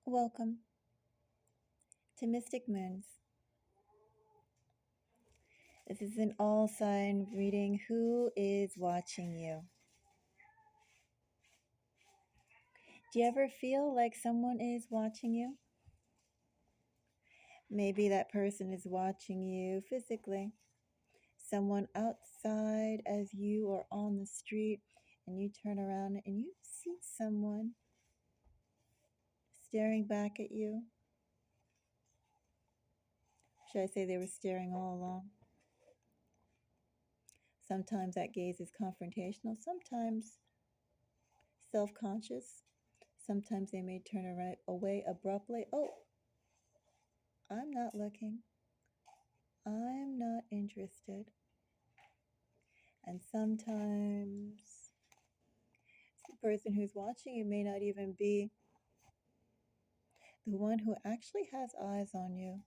Welcome to Mystic Moons. This is an all sign reading. Who is watching you? Do you ever feel like someone is watching you? Maybe that person is watching you physically. Someone outside as you are on the street, and you turn around and you see someone staring back at you. Should I say they were staring all along? Sometimes that gaze is confrontational, sometimes self conscious. Sometimes they may turn away abruptly. Oh, I'm not looking. I'm not interested. And sometimes the person who's watching you may not even be the one who actually has eyes on you.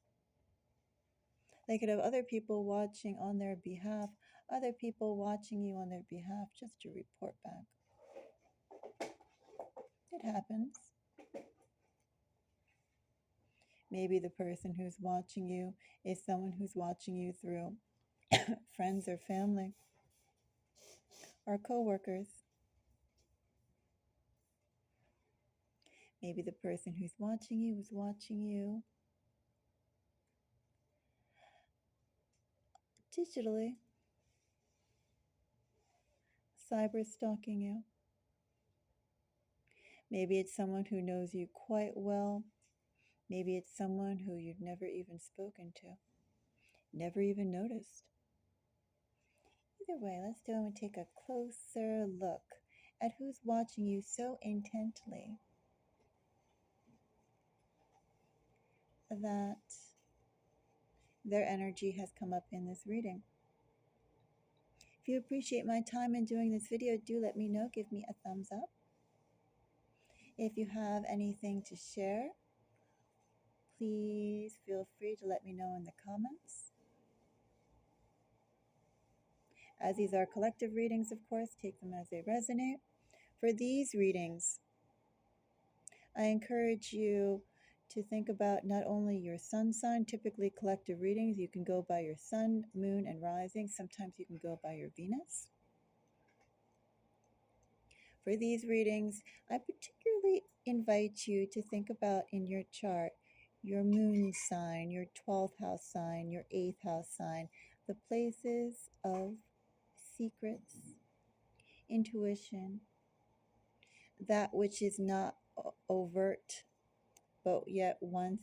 They could have other people watching on their behalf, other people watching you on their behalf just to report back. It happens. Maybe the person who's watching you is someone who's watching you through friends or family or coworkers. Maybe the person who's watching you is watching you digitally, cyber stalking you. Maybe it's someone who knows you quite well. Maybe it's someone who you've never even spoken to, never even noticed. Either way, let's go and take a closer look at who's watching you so intently that their energy has come up in this reading. If you appreciate my time in doing this video, do let me know. Give me a thumbs up. If you have anything to share, please feel free to let me know in the comments. As these are collective readings, of course, take them as they resonate. For these readings, I encourage you to think about not only your sun sign. Typically collective readings, you can go by your sun, moon, and rising. Sometimes you can go by your Venus. For these readings, I particularly invite you to think about in your chart your moon sign, your 12th house sign, your 8th house sign, the places of secrets, intuition, that which is not overt, but yet once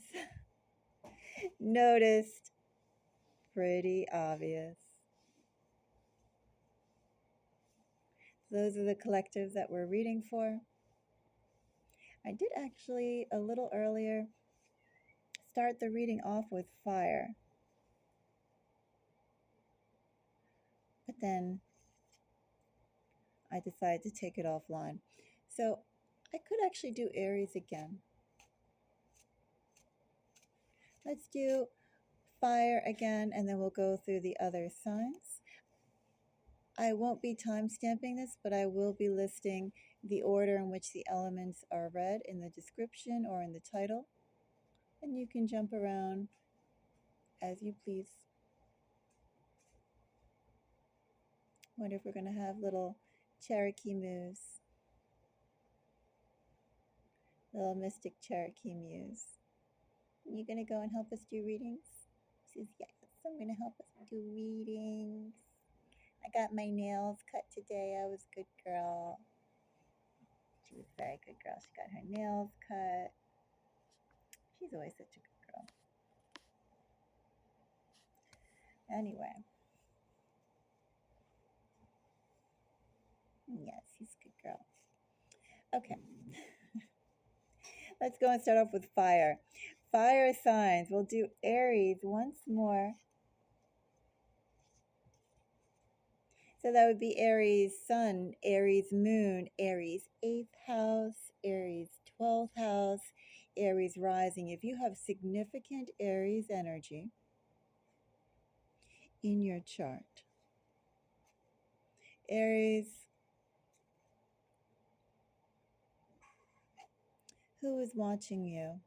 noticed, pretty obvious. Those are the collectives that we're reading for. I did actually, a little earlier, start the reading off with fire. But then I decided to take it offline. So I could actually do Aries again. Let's do fire again, and then we'll go through the other signs. I won't be time stamping this, but I will be listing the order in which the elements are read in the description or in the title. And you can jump around as you please. Wonder if we're going to have little Cherokee moves. Little mystic Cherokee muse. You going to go and help us do readings? She says, yes, I'm going to help us do readings. I got my nails cut today. I was a good girl. She was a very good girl. She got her nails cut. She's always such a good girl. Anyway. Yes, she's a good girl. Okay. Let's go and start off with fire. Fire signs. We'll do Aries once more. So that would be Aries sun, Aries moon, Aries 8th house, Aries 12th house, Aries rising. If you have significant Aries energy in your chart, Aries Who is watching you?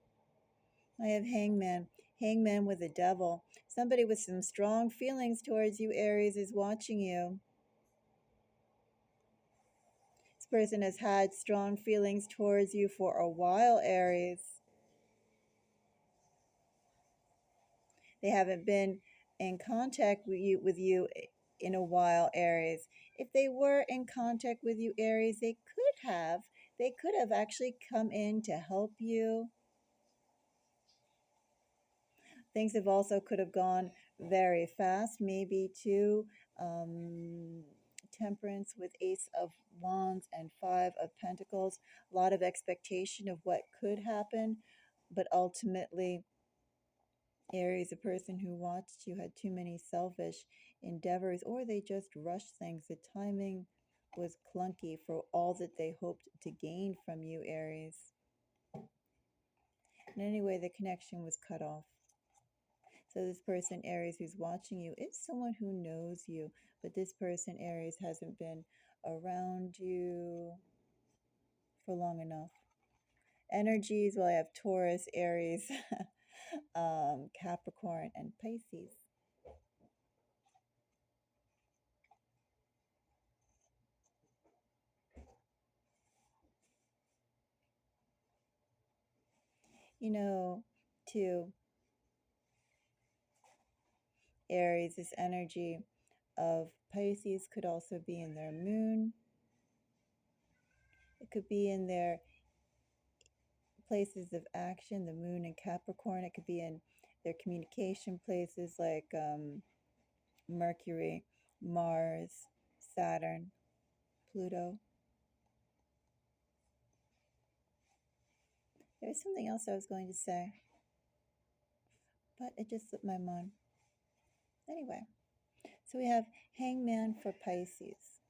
I have hangman. Hangman with the devil. Somebody with some strong feelings towards you, Aries, is watching you. This person has had strong feelings towards you for a while, Aries. They haven't been in contact with you in a while, Aries. If they were in contact with you, Aries, they could have actually come in to help you. Things have also could have gone very fast, maybe too. Temperance with Ace of Wands and Five of Pentacles. A lot of expectation of what could happen, but ultimately, Aries, a person who watched you had too many selfish endeavors, or they just rushed things. The timing was clunky for all that they hoped to gain from you, Aries. And anyway, the connection was cut off. So this person, Aries, who's watching you, is someone who knows you, but this person, Aries, hasn't been around you for long enough. Energies, well, I have Taurus, Aries, Capricorn, and Pisces. You know, too, Aries, this energy of Pisces could also be in their moon. It could be in their places of action, the moon in Capricorn. It could be in their communication places like Mercury, Mars, Saturn, Pluto. There's something else I was going to say, but it just slipped my mind. Anyway, so we have Hangman for Pisces.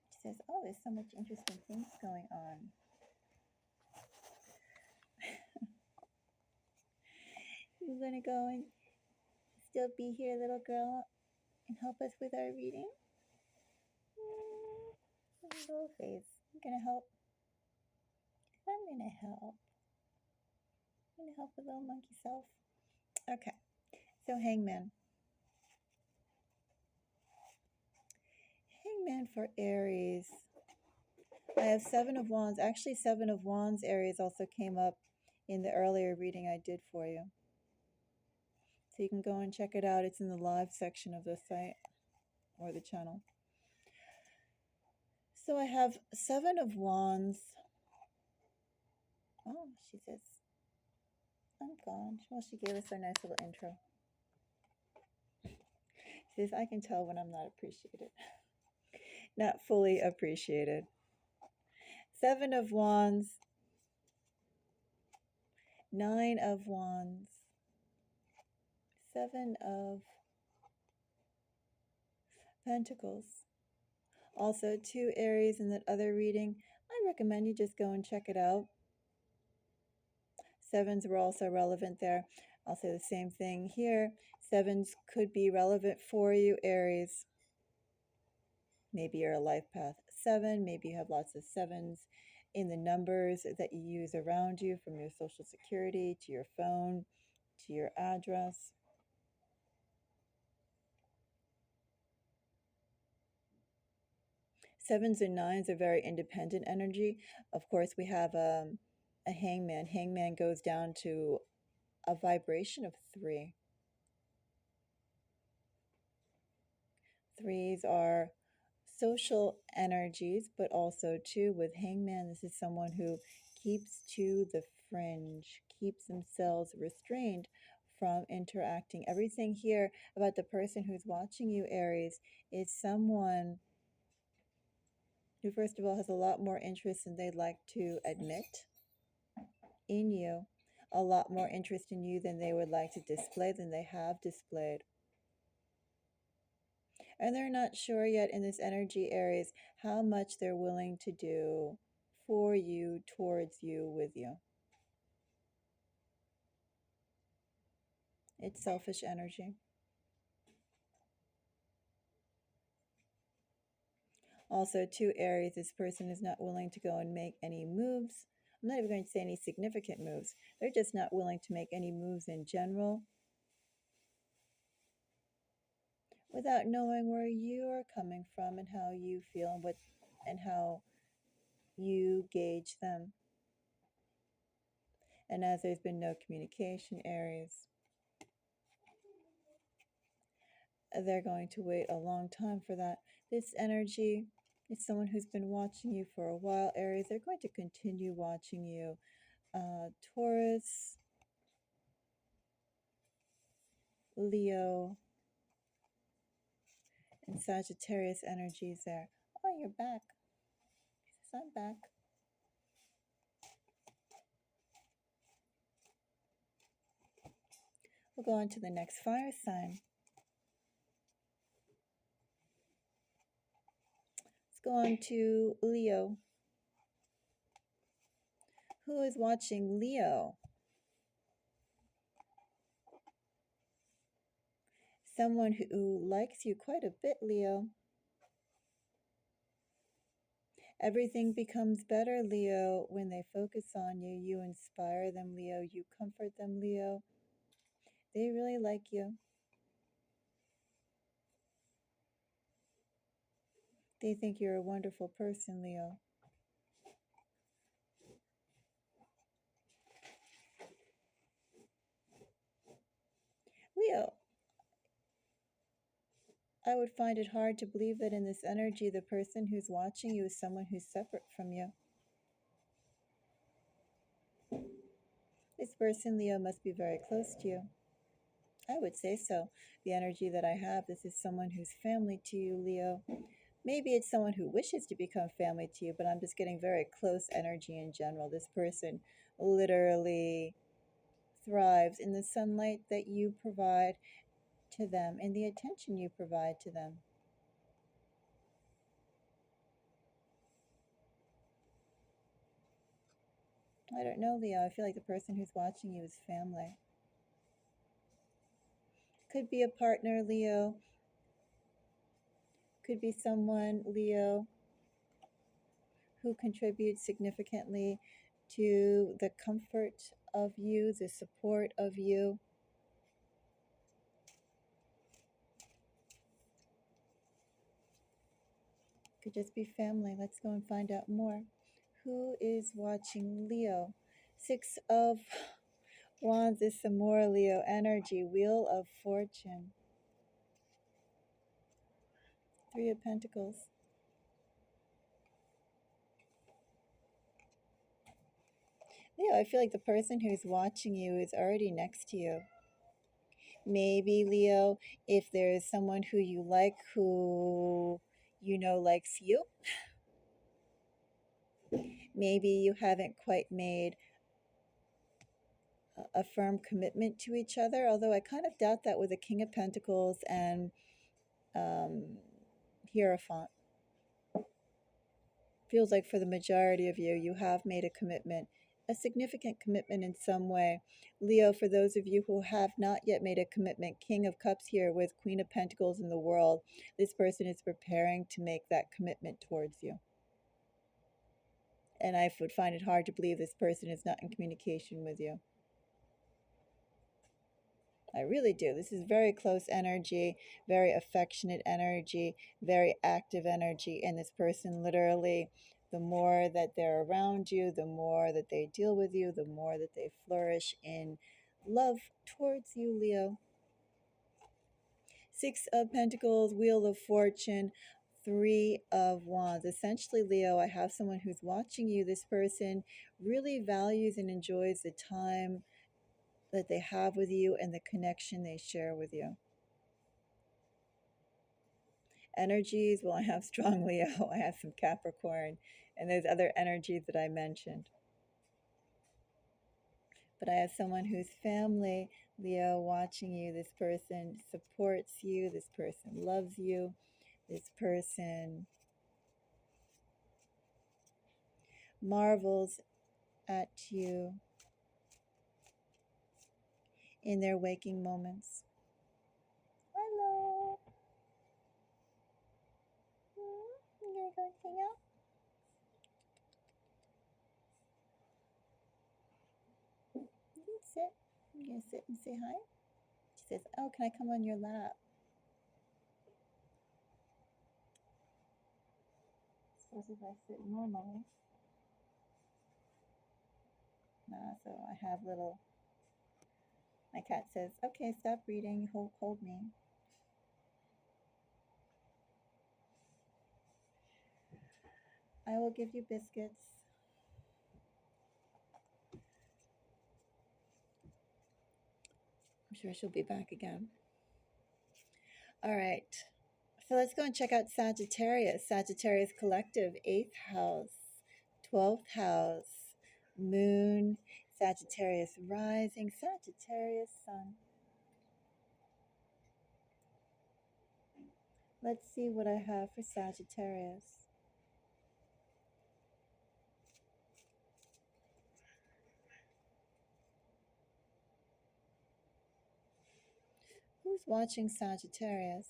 She says, oh, there's so much interesting things going on. You gonna go and still be here, little girl, and help us with our reading? Little face. I'm gonna help. I'm gonna help. I'm gonna help the little monkey self. Okay, so Hangman. Hangman for Aries. I have Seven of Wands. Actually, Seven of Wands, Aries, also came up in the earlier reading I did for you. So you can go and check it out. It's in the live section of the site or the channel. So I have Seven of Wands. Oh, she says, I'm gone. Well, she gave us a nice little intro. She says, I can tell when I'm not appreciated. Not fully appreciated. Seven of Wands. Nine of Wands. Seven of Pentacles. Also, two Aries in that other reading. I recommend you just go and check it out. Sevens were also relevant there. I'll say the same thing here. Sevens could be relevant for you, Aries. Maybe you're a life path 7. Maybe you have lots of sevens in the numbers that you use around you, from your social security to your phone to your address. Sevens and nines are very independent energy. Of course, we have a hangman. Hangman goes down to a vibration of 3. Threes are social energies, but also too with hangman, this is someone who keeps to the fringe, keeps themselves restrained from interacting. Everything here about the person who's watching you, Aries, is someone who, first of all, has a lot more interest than they'd like to admit in you, a lot more interest in you than they would like to display, than they have displayed. And they're not sure yet in this energy, Aries, how much they're willing to do for you, towards you, with you. It's selfish energy. Also, two Aries, this person is not willing to go and make any moves I'm not even going to say any significant moves. They're just not willing to make any moves in general without knowing where you are coming from and how you feel and how you gauge them. And as there's been no communication, Aries, they're going to wait a long time for that. This energy is someone who's been watching you for a while, Aries. They're going to continue watching you. Taurus, Leo, and Sagittarius energies there. Oh, you're back. Yes, I'm back. We'll go on to the next fire sign. Let's go on to Leo. Who is watching Leo? Someone who likes you quite a bit, Leo. Everything becomes better, Leo, when they focus on you. You inspire them, Leo. You comfort them, Leo. They really like you. They think you're a wonderful person, Leo. Leo, I would find it hard to believe that in this energy, the person who's watching you is someone who's separate from you. This person, Leo, must be very close to you. I would say so. The energy that I have, this is someone who's family to you, Leo. Maybe it's someone who wishes to become family to you, but I'm just getting very close energy in general. This person literally thrives in the sunlight that you provide to them and the attention you provide to them. I don't know, Leo. I feel like the person who's watching you is family. Could be a partner, Leo. Could be someone, Leo, who contributes significantly to the comfort of you, the support of you. Could just be family. Let's go and find out more. Who is watching Leo? Six of Wands is some more Leo energy. Wheel of Fortune. Three of Pentacles. Leo, I feel like the person who's watching you is already next to you. Maybe, Leo, if there's someone who you like who you know likes you, maybe you haven't quite made a firm commitment to each other, although I kind of doubt that with the King of Pentacles and Hierophant. Feels like for the majority of you, you have made a commitment, a significant commitment in some way. Leo, for those of you who have not yet made a commitment, King of Cups here with Queen of Pentacles in the world, this person is preparing to make that commitment towards you. And I would find it hard to believe this person is not in communication with you. I really do. This is very close energy, very affectionate energy, very active energy. And this person literally, the more that they're around you, the more that they deal with you, the more that they flourish in love towards you, Leo. Six of Pentacles, Wheel of Fortune, Three of Wands. Essentially, Leo, I have someone who's watching you. This person really values and enjoys the time that they have with you and the connection they share with you. Energies, well, I have strong Leo, I have some Capricorn, and there's other energies that I mentioned. But I have someone who's family, Leo, watching you. This person supports you. This person loves you. This person marvels at you in their waking moments. Hello. You gonna go hang out? sit? You gonna sit and say hi? She says, oh, can I come on your lap? Suppose if I sit normally. So I have little, my cat says, okay, stop reading, hold me. I will give you biscuits. I'm sure she'll be back again. All right. So let's go and check out Sagittarius. Sagittarius collective, 8th house, 12th house, moon, Sagittarius rising, Sagittarius sun. Let's see what I have for Sagittarius. Who's watching Sagittarius?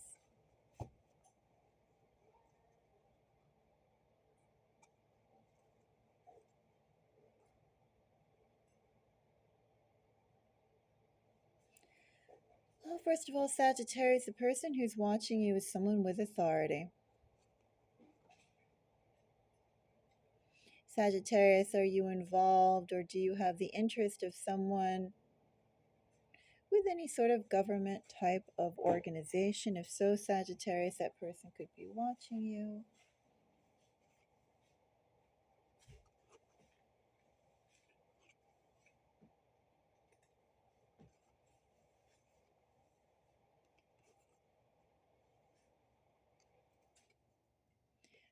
Well, first of all, Sagittarius, the person who's watching you is someone with authority. Sagittarius, are you involved or do you have the interest of someone with any sort of government type of organization? If so, Sagittarius, that person could be watching you.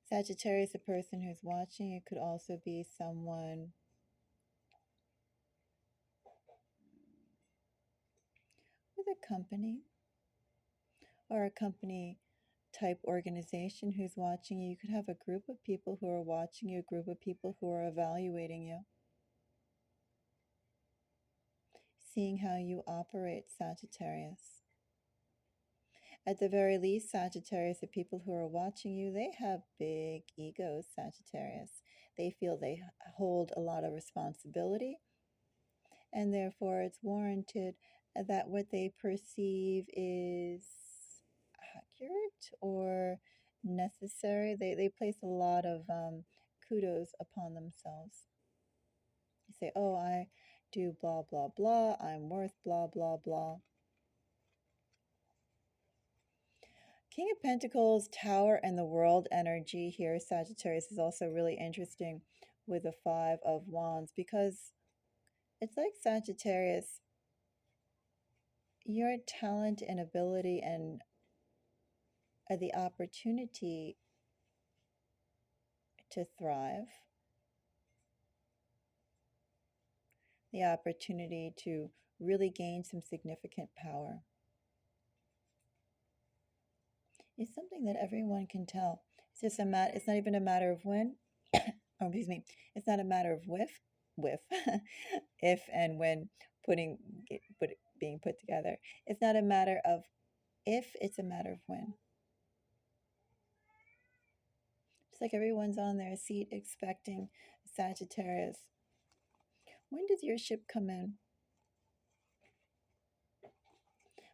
Sagittarius, the person who's watching, it could also be someone with a company or a company type organization who's watching you. You could have a group of people who are watching you, a group of people who are evaluating you, seeing how you operate, Sagittarius. At the very least, Sagittarius, the people who are watching you, they have big egos, Sagittarius. They feel they hold a lot of responsibility, and therefore it's warranted that what they perceive is accurate or necessary. They place a lot of kudos upon themselves. They say, oh, I do blah, blah, blah. I'm worth blah, blah, blah. King of Pentacles, Tower, and the World energy here, Sagittarius, is also really interesting with the Five of Wands because it's like Sagittarius, your talent and ability and the opportunity to thrive, the opportunity to really gain some significant power is something that everyone can tell. It's just it's not even a matter of when, oh, excuse me, it's not a matter of if and when being put together. It's not a matter of if, it's a matter of when. It's like everyone's on their seat expecting Sagittarius. When does your ship come in?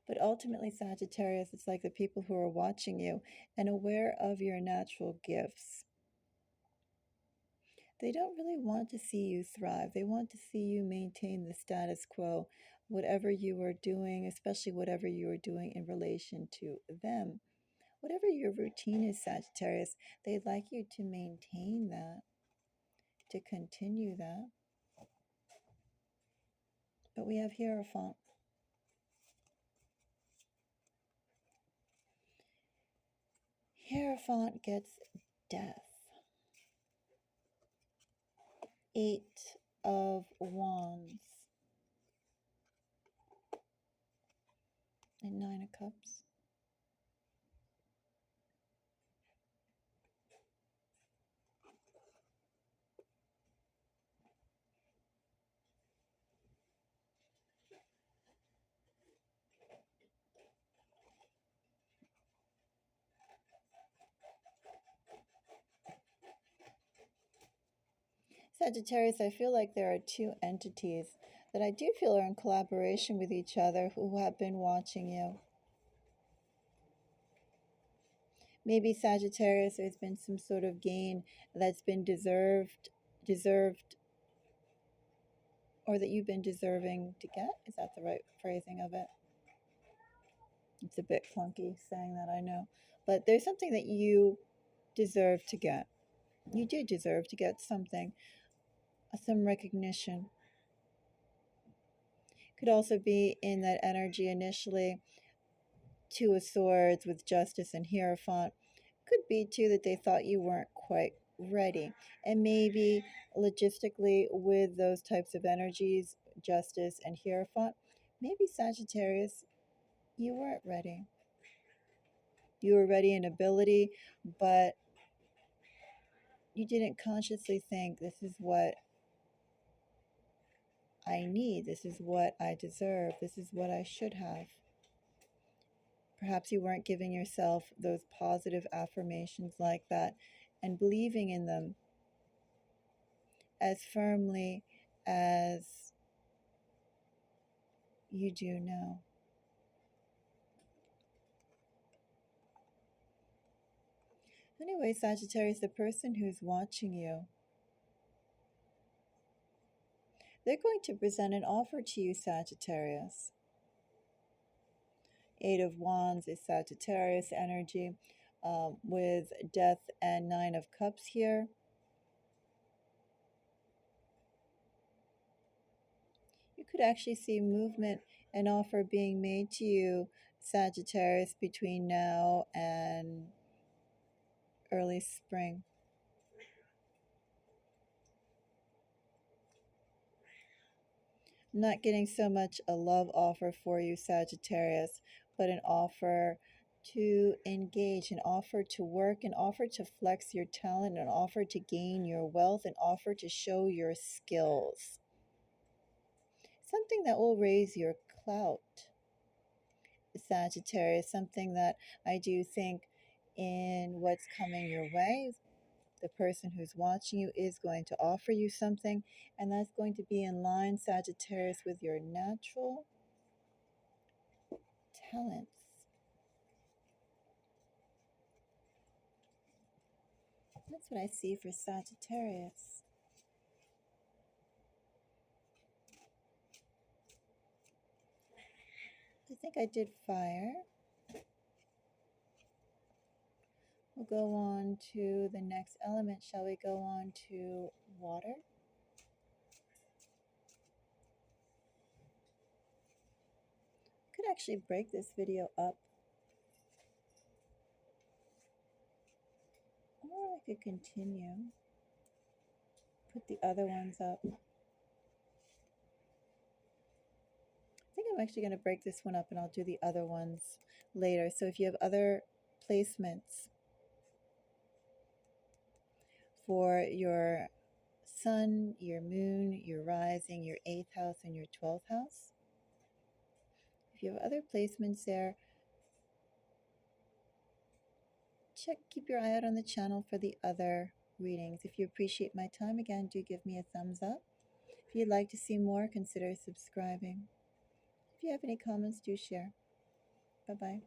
But ultimately, Sagittarius, it's like the people who are watching you and aware of your natural gifts. They don't really want to see you thrive. They want to see you maintain the status quo, whatever you are doing, especially whatever you are doing in relation to them. Whatever your routine is, Sagittarius, they'd like you to maintain that, to continue that. But we have Hierophant. Hierophant gets death. 8 of Wands. And 9 of Cups. Sagittarius, I feel like there are two entities that I do feel are in collaboration with each other who have been watching you. Maybe Sagittarius, there's been some sort of gain that's been deserved, or that you've been deserving to get. Is that the right phrasing of it? It's a bit clunky saying that, I know. But there's something that you deserve to get. You do deserve to get something, some recognition. Could also be in that energy initially. Two of Swords with Justice and Hierophant. Could be too that they thought you weren't quite ready. And maybe logistically, with those types of energies, Justice and Hierophant, maybe Sagittarius, you weren't ready. You were ready in ability, but you didn't consciously think, this is what I need, this is what I deserve, this is what I should have. Perhaps you weren't giving yourself those positive affirmations like that and believing in them as firmly as you do now. Anyway, Sagittarius, the person who's watching you, they're going to present an offer to you, Sagittarius. Eight of Wands is Sagittarius energy, with Death and Nine of Cups here. You could actually see movement and offer being made to you, Sagittarius, between now and early spring. I'm not getting so much a love offer for you, Sagittarius, but an offer to engage, an offer to work, an offer to flex your talent, an offer to gain your wealth, an offer to show your skills. Something that will raise your clout, Sagittarius, something that I do think in what's coming your way, the person who's watching you is going to offer you something, and that's going to be in line, Sagittarius, with your natural talents. That's what I see for Sagittarius. I think I did fire. We'll go on to the next element. Shall we go on to water? Could actually break this video up, or I could continue. Put the other ones up. I think I'm actually going to break this one up and I'll do the other ones later. So if you have other placements for your sun, your moon, your rising, your 8th house, and your 12th house, if you have other placements there, keep your eye out on the channel for the other readings. If you appreciate my time, again, do give me a thumbs up. If you'd like to see more, consider subscribing. If you have any comments, do share. Bye-bye.